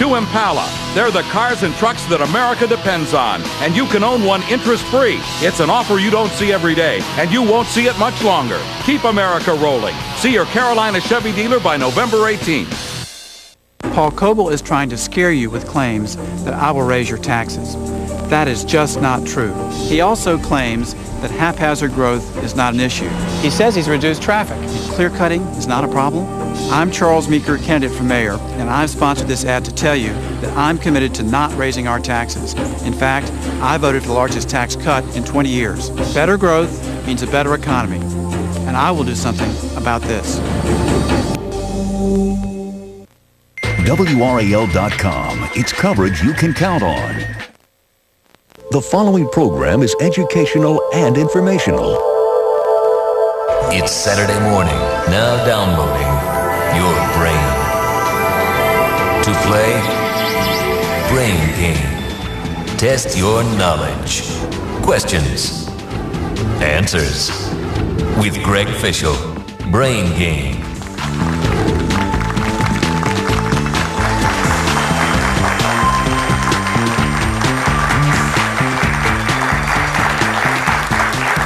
to Impala. They're the cars and trucks that America depends on, and you can own one interest-free. It's an offer you don't see every day, and you won't see it much longer. Keep America rolling. See your Carolina Chevy dealer by November 18th. Paul Coble is trying to scare you with claims that I will raise your taxes. That is just not true. He also claims that haphazard growth is not an issue. He says he's reduced traffic. Clear-cutting is not a problem. I'm Charles Meeker, candidate for mayor, and I've sponsored this ad to tell you that I'm committed to not raising our taxes. In fact, I voted for the largest tax cut in 20 years. Better growth means a better economy, and I will do something about this. WRAL.com. It's coverage you can count on. The following program is educational and informational. It's Saturday morning. Now downloading your brain. To play, Brain Game. Test your knowledge. Questions. Answers. With Greg Fischel. Brain Game.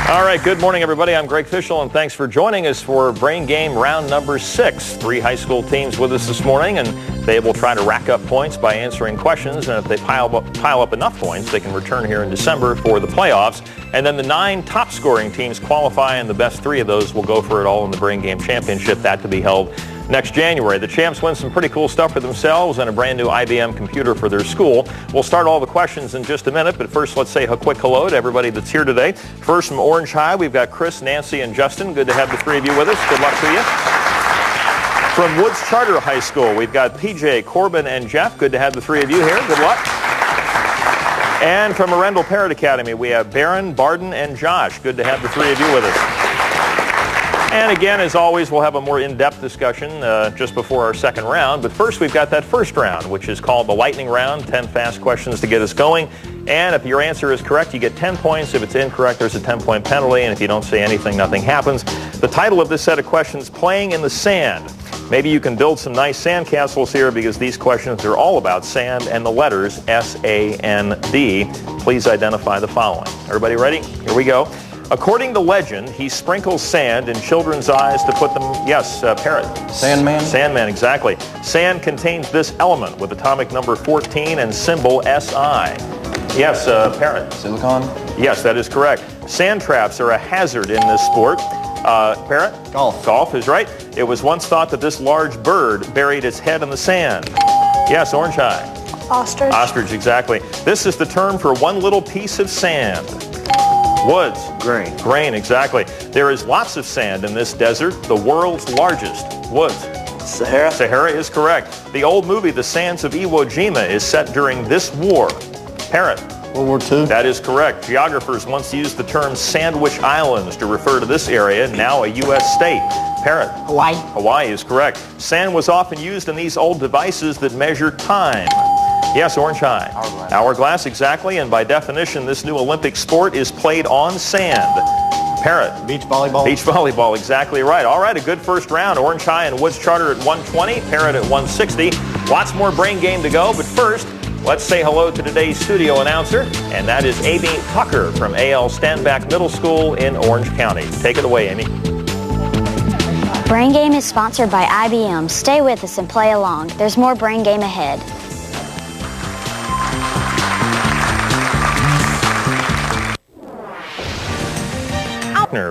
All right, good morning, everybody. I'm Greg Fischel, and thanks for joining us for Brain Game round number 6. 3 high school teams with us this morning, and they will try to rack up points by answering questions, and if they pile up enough points, they can return here in December for the playoffs. And then the 9 top-scoring teams qualify, and the best 3 of those will go for it all in the Brain Game Championship, that to be held next January. The champs win some pretty cool stuff for themselves and a brand new IBM computer for their school. We'll start all the questions in just a minute, but first let's say a quick hello to everybody that's here today. First from Orange High, we've got Chris, Nancy, and Justin. Good to have the 3 of you with us. Good luck to you. From Woods Charter High School, we've got PJ, Corbin, and Jeff. Good to have the 3 of you here. Good luck. And from Arundel Parrott Academy, we have Barron, Barden, and Josh. Good to have the 3 of you with us. And again, as always, we'll have a more in-depth discussion just before our second round. But first, we've got that first round, which is called the lightning round. 10 fast questions to get us going. And if your answer is correct, you get 10 points. If it's incorrect, there's a 10-point penalty. And if you don't say anything, nothing happens. The title of this set of questions, Playing in the Sand. Maybe you can build some nice sand castles here because these questions are all about sand and the letters S-A-N-D. Please identify the following. Everybody ready? Here we go. According to legend, he sprinkles sand in children's eyes to put them, yes, Parrot. Sandman? Sandman, exactly. Sand contains this element with atomic number 14 and symbol SI. Yes, Parrot. Silicon? Yes, that is correct. Sand traps are a hazard in this sport. Parrot? Golf. Golf is right. It was once thought that this large bird buried its head in the sand. Yes, Orange High. Ostrich. Ostrich, exactly. This is the term for one little piece of sand. Woods. Grain. Grain, exactly. There is lots of sand in this desert, the world's largest. Woods. Sahara. Sahara is correct. The old movie, The Sands of Iwo Jima, is set during this war. Parrot. World War II. That is correct. Geographers once used the term Sandwich Islands to refer to this area, now a U.S. state. Parrot. Hawaii. Hawaii is correct. Sand was often used in these old devices that measure time. Yes, Orange High. Hourglass. Hourglass, exactly. And by definition, this new Olympic sport is played on sand. Parrot. Beach volleyball. Beach volleyball, exactly right. All right, a good first round. Orange High and Woods Charter at 120, Parrot at 160. Lots more Brain Game to go, but first, let's say hello to today's studio announcer, and that is Amy Tucker from A.L. Standback Middle School in Orange County. Take it away, Amy. Brain Game is sponsored by IBM. Stay with us and play along. There's more Brain Game ahead.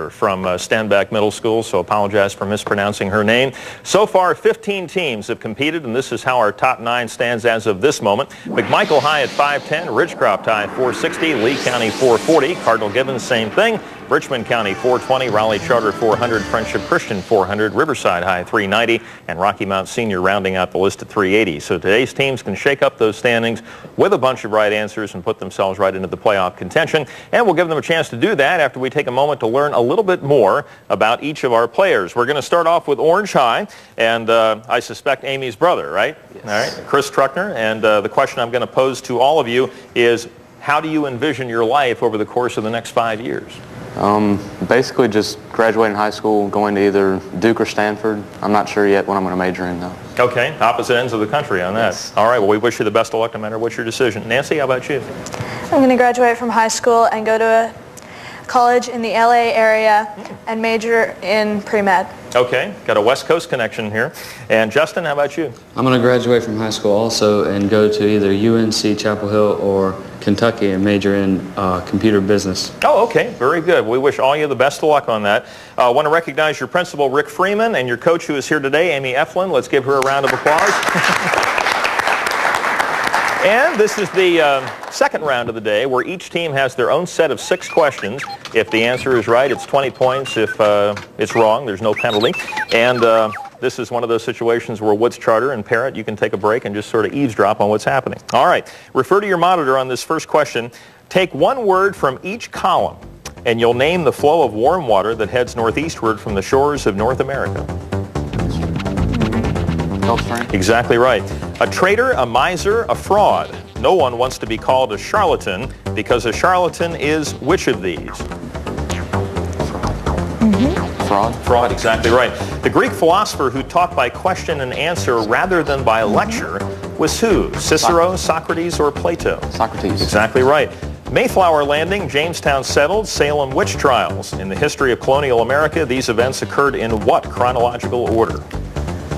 From Standback Middle School, so apologize for mispronouncing her name. So far, 15 teams have competed, and this is how our top 9 stands as of this moment. McMichael High at 510, Ridgecroft High 460, Lee County 440, Cardinal Gibbons same thing, Richmond County 420, Raleigh Charter 400, Friendship Christian 400, Riverside High 390, and Rocky Mount Senior rounding out the list at 380. So today's teams can shake up those standings with a bunch of right answers and put themselves right into the playoff contention. And we'll give them a chance to do that after we take a moment to learn a little bit more about each of our players. We're going to start off with Orange High, and I suspect Amy's brother, right? Yes. All right, Chris Truckner. And the question I'm going to pose to all of you is, how do you envision your life over the course of the next 5 years? Basically just graduating high school, going to either Duke or Stanford. I'm not sure yet what I'm going to major in though. Okay, opposite ends of the country on that. Yes. All right, well, we wish you the best of luck no matter what your decision. Nancy, how about you? I'm going to graduate from high school and go to a college in the LA area and major in pre-med. Okay, got a West Coast connection here. And Justin, how about you? I'm going to graduate from high school also and go to either UNC Chapel Hill or Kentucky and major in computer business. Oh, okay, very good. We wish all you the best of luck on that. I want to recognize your principal, Rick Freeman, and your coach who is here today, Amy Eflin. Let's give her a round of applause. And this is the second round of the day where each team has their own set of 6 questions. If the answer is right, it's 20 points. If it's wrong, there's no penalty. And this is one of those situations where Woods Charter and Parrott, you can take a break and just sort of eavesdrop on what's happening. All right, refer to your monitor on this first question. Take one word from each column, and you'll name the flow of warm water that heads northeastward from the shores of North America. Gulf Stream. Exactly right. A traitor, a miser, a fraud. No one wants to be called a charlatan because a charlatan is which of these? Fraud. Fraud, exactly right. The Greek philosopher who taught by question and answer rather than by lecture was who? Cicero, Socrates, or Plato? Socrates. Exactly right. Mayflower landing, Jamestown settled, Salem witch trials. In the history of colonial America, these events occurred in what chronological order?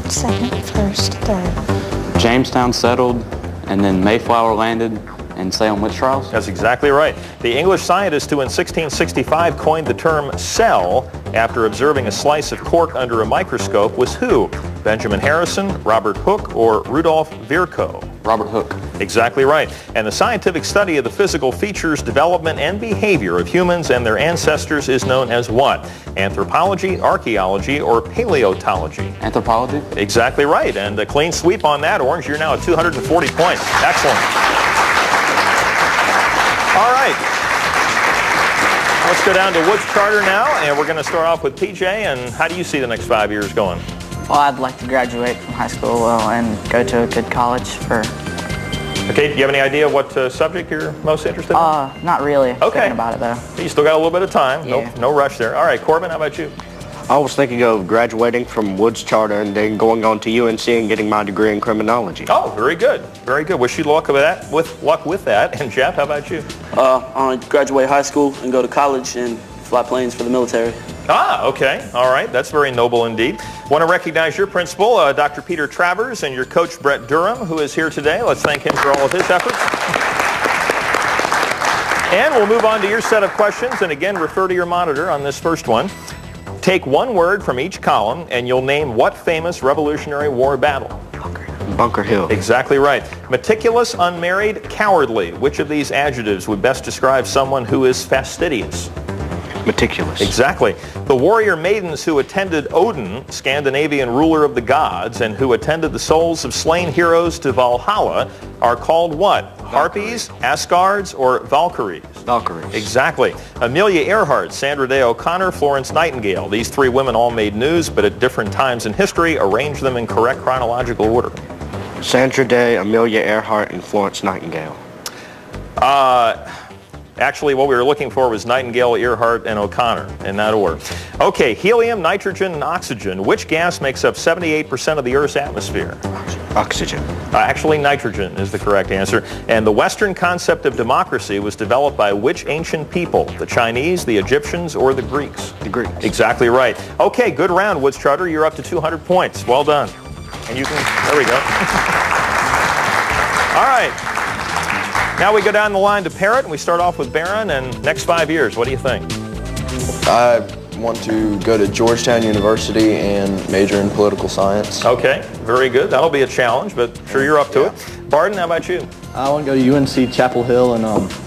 Second, first, third. Jamestown settled, and then Mayflower landed, and Salem witch trials. That's exactly right. The English scientist who in 1665 coined the term cell after observing a slice of cork under a microscope was who? Benjamin Harrison, Robert Hooke, or Rudolf Virchow? Robert Hooke. Exactly right. And the scientific study of the physical features, development, and behavior of humans and their ancestors is known as what? Anthropology, archaeology, or paleontology? Anthropology. Exactly right. And a clean sweep on that, Orange. You're now at 240 points. Excellent. All right. Let's go down to Woods Charter now, and we're going to start off with PJ. And how do you see the next 5 years going? Well, I'd like to graduate from high school and go to a good college for... Okay, do you have any idea what subject you're most interested in? Not really. Okay. Thinking about it, though. You still got a little bit of time. Yeah. No rush there. All right, Corbin, how about you? I was thinking of graduating from Woods Charter and then going on to UNC and getting my degree in criminology. Oh, very good. Very good. Wish you luck with that. And Jeff, how about you? I want to graduate high school and go to college and fly planes for the military. Ah, okay. All right. That's very noble indeed. Want to recognize your principal, Dr. Peter Travers, and your coach, Brett Durham, who is here today. Let's thank him for all of his efforts. And we'll move on to your set of questions. And again, refer to your monitor on this first one. Take one word from each column, and you'll name what famous Revolutionary War battle? Bunker Hill. Exactly right. Meticulous, unmarried, cowardly. Which of these adjectives would best describe someone who is fastidious? Meticulous. Exactly. The warrior maidens who attended Odin, Scandinavian ruler of the gods, and who attended the souls of slain heroes to Valhalla are called what? Harpies, Asgards, or Valkyries? Valkyries. Exactly. Amelia Earhart, Sandra Day O'Connor, Florence Nightingale. These 3 women all made news, but at different times in history. Arrange them in correct chronological order. Sandra Day, Amelia Earhart, and Florence Nightingale. Actually, what we were looking for was Nightingale, Earhart, and O'Connor, in that order. Okay, helium, nitrogen, and oxygen. Which gas makes up 78% of the Earth's atmosphere? Oxygen. Actually, nitrogen is the correct answer. And the Western concept of democracy was developed by which ancient people? The Chinese, the Egyptians, or the Greeks? The Greeks. Exactly right. Okay, good round, Woods Charter. You're up to 200 points. Well done. And you can, there we go. All right. Now we go down the line to Parrott, and we start off with Barron. And next 5 years, what do you think? I want to go to Georgetown University and major in political science. Okay, very good. That'll be a challenge, but sure you're up to it. Barden, how about you? I want to go to UNC Chapel Hill and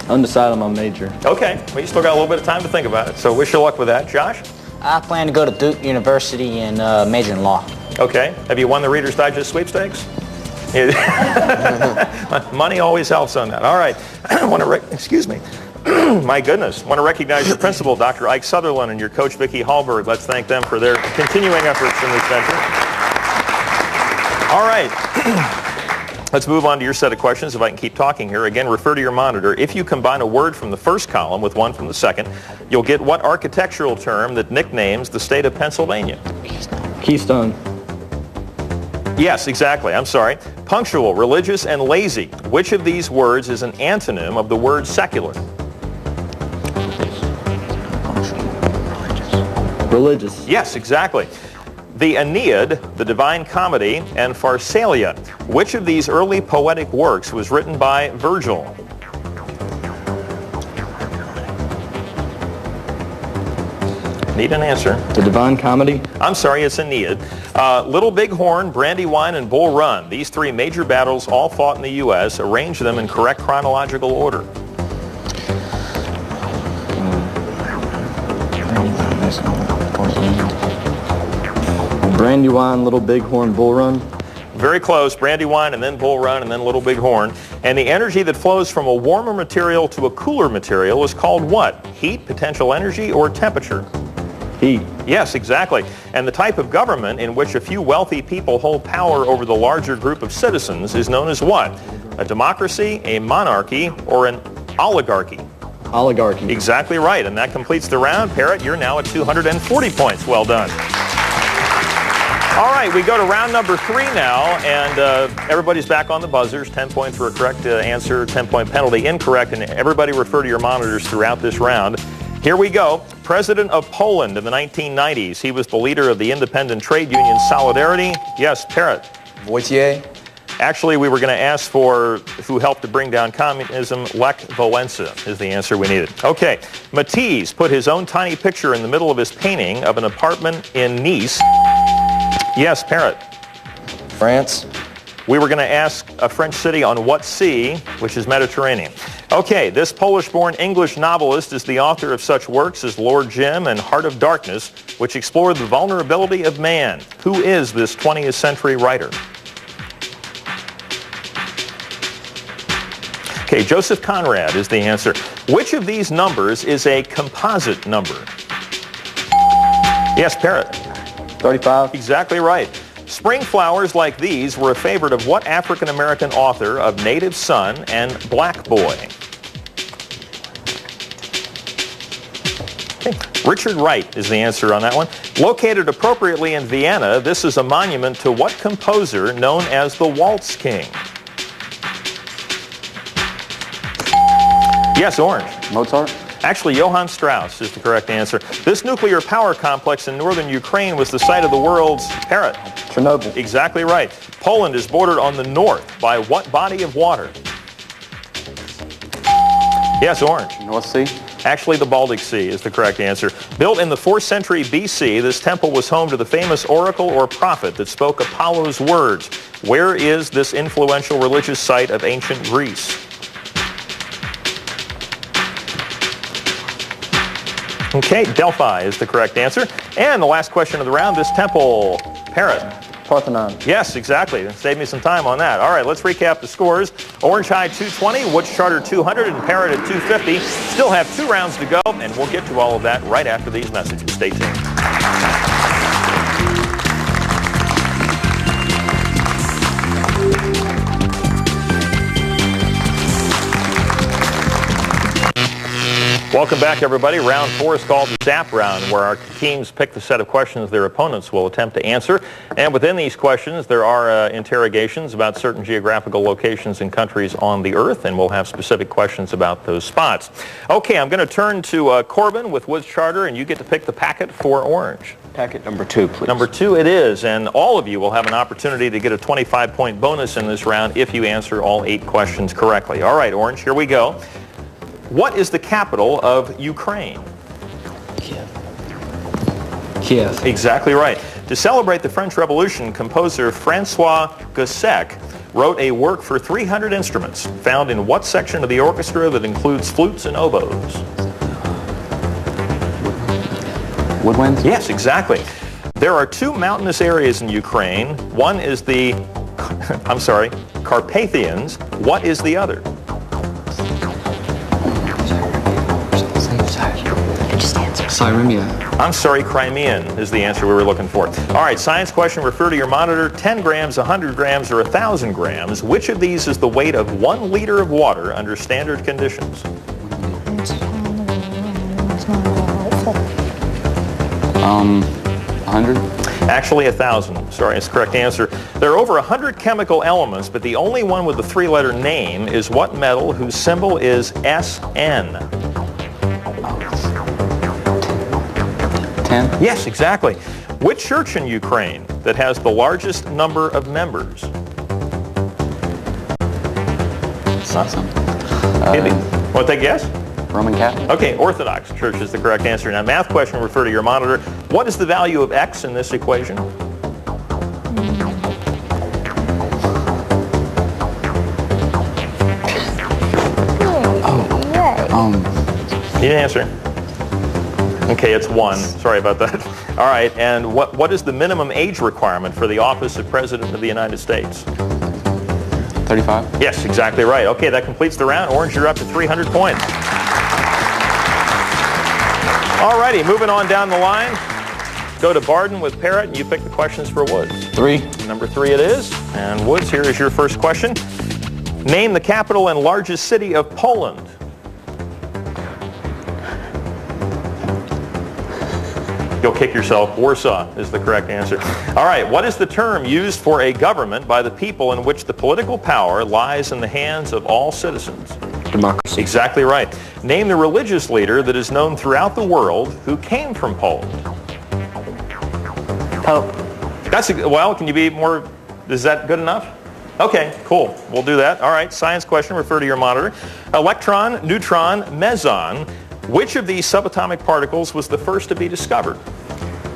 undecided on my major. Okay, well, you still got a little bit of time to think about it, so wish you luck with that. Josh? I plan to go to Duke University and major in law. Okay. Have you won the Reader's Digest sweepstakes? Money always helps on that. All right. Excuse me. My goodness. Want to recognize your principal, Dr. Ike Sutherland, and your coach, Vicki Hallberg. Let's thank them for their continuing efforts in this venture. All right. Let's move on to your set of questions, if I can keep talking here. Again, refer to your monitor. If you combine a word from the first column with one from the second, you'll get what architectural term that nicknames the state of Pennsylvania? Keystone. Yes, exactly. I'm sorry. Punctual, religious, and lazy. Which of these words is an antonym of the word secular? Religious. Yes, exactly. The Aeneid, the Divine Comedy, and Pharsalia. Which of these early poetic works was written by Virgil? Need an answer. The Divine Comedy? I'm sorry, it's Aeneid. Little Big Horn, Brandywine, and Bull Run. These three major battles, all fought in the U.S. Arrange them in correct chronological order. Brandywine, Little Big Horn, Bull Run? Very close. Brandywine, and then Bull Run, and then Little Big Horn. And the energy that flows from a warmer material to a cooler material is called what? Heat, potential energy, or temperature? Heat. Yes, exactly. And the type of government in which a few wealthy people hold power over the larger group of citizens is known as what? A democracy, a monarchy, or an oligarchy? Oligarchy. Exactly right. And that completes the round. Parrott, you're now at 240 points. Well done. All right, we go to round number 3 now, and everybody's back on the buzzers. 10 points for a correct answer, 10-point penalty incorrect, and everybody refer to your monitors throughout this round. Here we go. President of Poland in the 1990s. He was the leader of the independent trade union Solidarity. Yes, Parrott. Wojciech. Actually, we were going to ask for who helped to bring down communism. Lech Walesa is the answer we needed. Okay. Matisse put his own tiny picture in the middle of his painting of an apartment in Nice. Yes, Parrott. France. We were going to ask a French city on what sea, which is Mediterranean. Okay, this Polish-born English novelist is the author of such works as Lord Jim and Heart of Darkness, which explore the vulnerability of man. Who is this 20th century writer? Okay, Joseph Conrad is the answer. Which of these numbers is a composite number? Yes, Parrott. 35. Exactly right. Spring flowers like these were a favorite of what African-American author of Native Son and Black Boy? Okay. Richard Wright is the answer on that one. Located appropriately in Vienna, this is a monument to what composer known as the Waltz King? Yes, Orange. Mozart. Actually, Johann Strauss is the correct answer. This nuclear power complex in northern Ukraine was the site of the world's Parrott. Chernobyl. Exactly right. Poland is bordered on the north by what body of water? Yes, Orange. North Sea. Actually, the Baltic Sea is the correct answer. Built in the 4th century BC, this temple was home to the famous oracle or prophet that spoke Apollo's words. Where is this influential religious site of ancient Greece? Okay, Delphi is the correct answer. And the last question of the round, this temple, Parrott. Parthenon. Yes, exactly. Save me some time on that. All right, let's recap the scores. Orange High 220, Woods Charter 200, and Parrott at 250. Still have 2 rounds to go, and we'll get to all of that right after these messages. Stay tuned. Welcome back, everybody. Round 4 is called the Zap Round, where our teams pick the set of questions their opponents will attempt to answer. And within these questions, there are interrogations about certain geographical locations and countries on the Earth, and we'll have specific questions about those spots. Okay, I'm going to turn to Corbin with Woods Charter, and you get to pick the packet for Orange. Packet number 2, please. Number 2 it is, and all of you will have an opportunity to get a 25-point bonus in this round if you answer all 8 questions correctly. All right, Orange, here we go. What is the capital of Ukraine? Kiev. Exactly right. To celebrate the French Revolution, composer Francois Gossec wrote a work for 300 instruments, found in what section of the orchestra that includes flutes and oboes? Woodwinds? Yes, exactly. There are 2 mountainous areas in Ukraine. One is the, Carpathians. What is the other? Crimea. I'm sorry, Crimean is the answer we were looking for. All right, science question, refer to your monitor. 10 grams, 100 grams, or 1,000 grams. Which of these is the weight of 1 liter of water under standard conditions? 100? Actually, 1,000. Sorry, it's the correct answer. There are over 100 chemical elements, but the only one with a three-letter name is what metal whose symbol is SN? 10? Yes, exactly. Which church in Ukraine that has the largest number of members? Want to take a guess? Roman Catholic? Okay, Orthodox Church is the correct answer. Now, math question, refer to your monitor. What is the value of x in this equation? You didn't answer. Okay, it's 1. Sorry about that. All right, and what is the minimum age requirement for the office of President of the United States? 35? Yes, exactly right. Okay, that completes the round. Orange, you're up to 300 points. All righty, moving on down the line. Go to Barden with Parrott, and you pick the questions for Woods. 3. Number 3 it is. And Woods, here is your first question. Name the capital and largest city of Poland. You'll kick yourself. Warsaw is the correct answer. All right, what is the term used for a government by the people in which the political power lies in the hands of all citizens? Democracy. Exactly right. Name the religious leader that is known throughout the world who came from Poland. Pope. Well, can you be more, is that good enough? Okay, cool. We'll do that. All right, science question, refer to your monitor. Electron, neutron, meson. Which of these subatomic particles was the first to be discovered?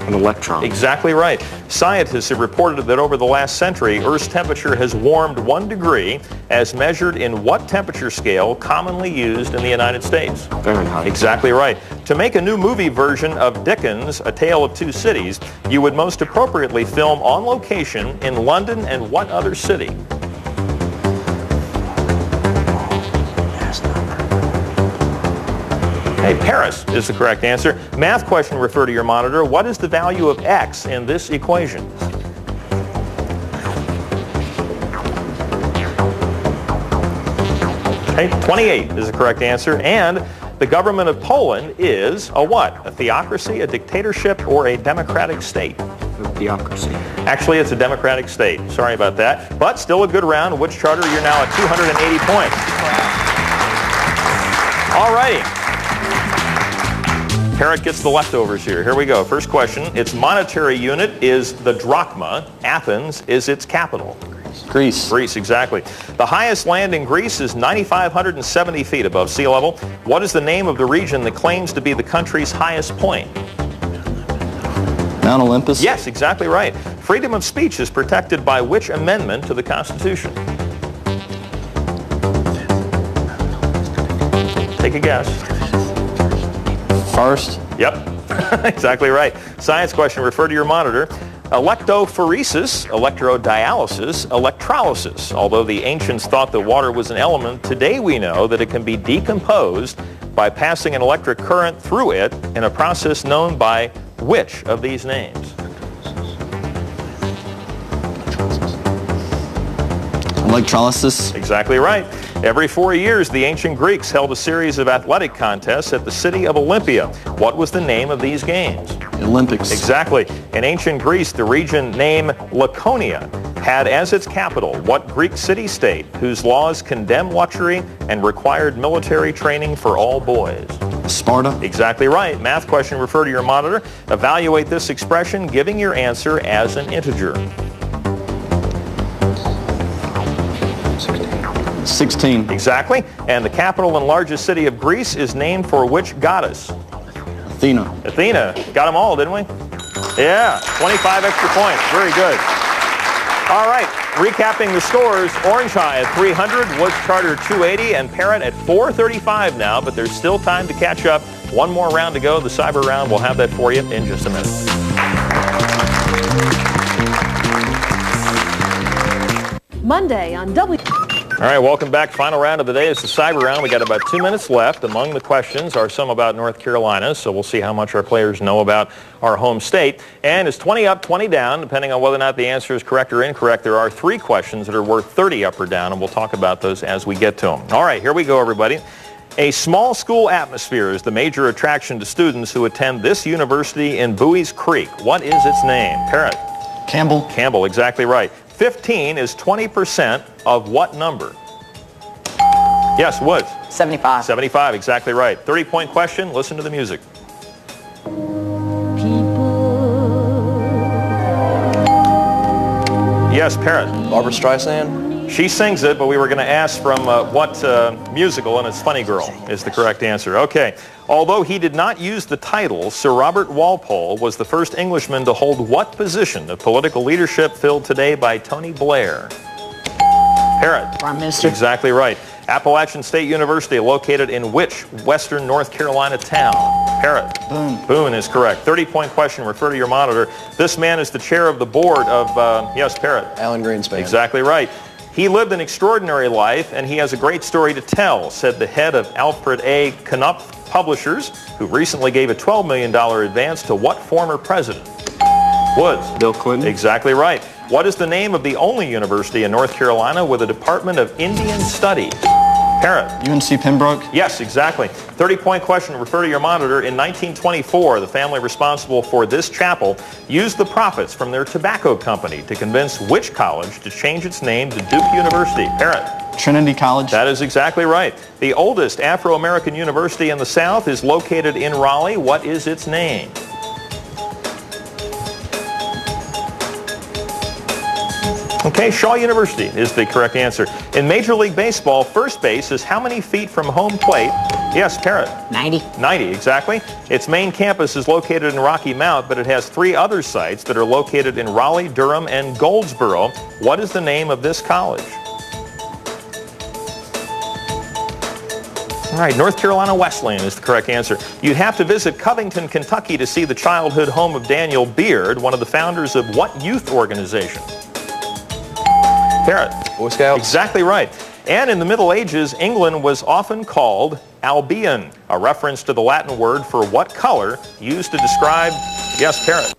An electron. Exactly right. Scientists have reported that over the last century, Earth's temperature has warmed 1 degree as measured in what temperature scale commonly used in the United States? Fahrenheit. Exactly right. To make a new movie version of Dickens' A Tale of Two Cities, you would most appropriately film on location in London and what other city? Hey, Paris is the correct answer. Math question, refer to your monitor. What is the value of x in this equation? Okay, 28 is the correct answer. And the government of Poland is a what? A theocracy, a dictatorship, or a democratic state? A theocracy. Actually, it's a democratic state. Sorry about that. But still a good round. Which charter? You're now at 280 points. All righty. Parrott gets the leftovers here. Here we go. First question. Its monetary unit is the drachma. Athens is its capital. Greece. Greece, exactly. The highest land in Greece is 9,570 feet above sea level. What is the name of the region that claims to be the country's highest point? Mount Olympus? Yes, exactly right. Freedom of speech is protected by which amendment to the Constitution? Take a guess. First? Yep, exactly right. Science question, refer to your monitor. Electrophoresis, electrodialysis, electrolysis. Although the ancients thought that water was an element, today we know that it can be decomposed by passing an electric current through it in a process known by which of these names? Electrolysis. Exactly right. Every 4 years, the ancient Greeks held a series of athletic contests at the city of Olympia. What was the name of these games? Olympics. Exactly. In ancient Greece, the region named Laconia had as its capital what Greek city-state whose laws condemned luxury and required military training for all boys? Sparta. Exactly right. Math question, refer to your monitor. Evaluate this expression, giving your answer as an integer. 16. Exactly. And the capital and largest city of Greece is named for which goddess? Athena. Athena. Got them all, didn't we? Yeah. 25 extra points. Very good. All right. Recapping the scores, Orange High at 300, Woods Charter 280, and Parrott at 435 now, but there's still time to catch up. One more round to go. The cyber round, we'll have that for you in just a minute. Monday on W. All right, welcome back. Final round of the day is the cyber round. We got about 2 minutes left. Among the questions are some about North Carolina, so we'll see how much our players know about our home state. And it's 20 up, 20 down, depending on whether or not the answer is correct or incorrect. There are 3 questions that are worth 30 up or down, and we'll talk about those as we get to them. All right, here we go, everybody. A small school atmosphere is the major attraction to students who attend this university in Bowie's Creek. What is its name? Parrot. Campbell. Campbell, exactly right. 15 is 20% of what number? Yes, Woods. 75. 75, exactly right. 30-point question. Listen to the music. Yes, Parrot. Barbra Streisand. She sings it, but we were going to ask from what musical, and it's Funny Girl is the correct answer. Okay. Although he did not use the title, Sir Robert Walpole was the first Englishman to hold what position of political leadership filled today by Tony Blair? Parrot. Prime Minister. Exactly right. Appalachian State University located in which western North Carolina town? Parrot. Boone. Boone is correct. 30-point question. Refer to your monitor. This man is the chair of the board of, yes, Parrot. Alan Greenspan. Exactly right. He lived an extraordinary life, and he has a great story to tell, said the head of Alfred A. Knopf Publishers, who recently gave a $12 million advance to what former president? Woods. Bill Clinton. Exactly right. What is the name of the only university in North Carolina with a Department of Indian Studies? Parrot. UNC Pembroke. Yes, exactly. 30-point question. Refer to your monitor. In 1924, the family responsible for this chapel used the profits from their tobacco company to convince which college to change its name to Duke University? Parrot. Trinity College. That is exactly right. The oldest Afro-American university in the South is located in Raleigh. What is its name? Okay, Shaw University is the correct answer. In Major League Baseball, first base is how many feet from home plate? Yes, Parrot. 90. 90, exactly. Its main campus is located in Rocky Mount, but it has 3 other sites that are located in Raleigh, Durham, and Goldsboro. What is the name of this college? All right, North Carolina Wesleyan is the correct answer. You'd have to visit Covington, Kentucky to see the childhood home of Daniel Beard, one of the founders of what youth organization? Parrot. Boy Scouts. Exactly right. And in the Middle Ages, England was often called Albion, a reference to the Latin word for what color used to describe, yes, Parrot.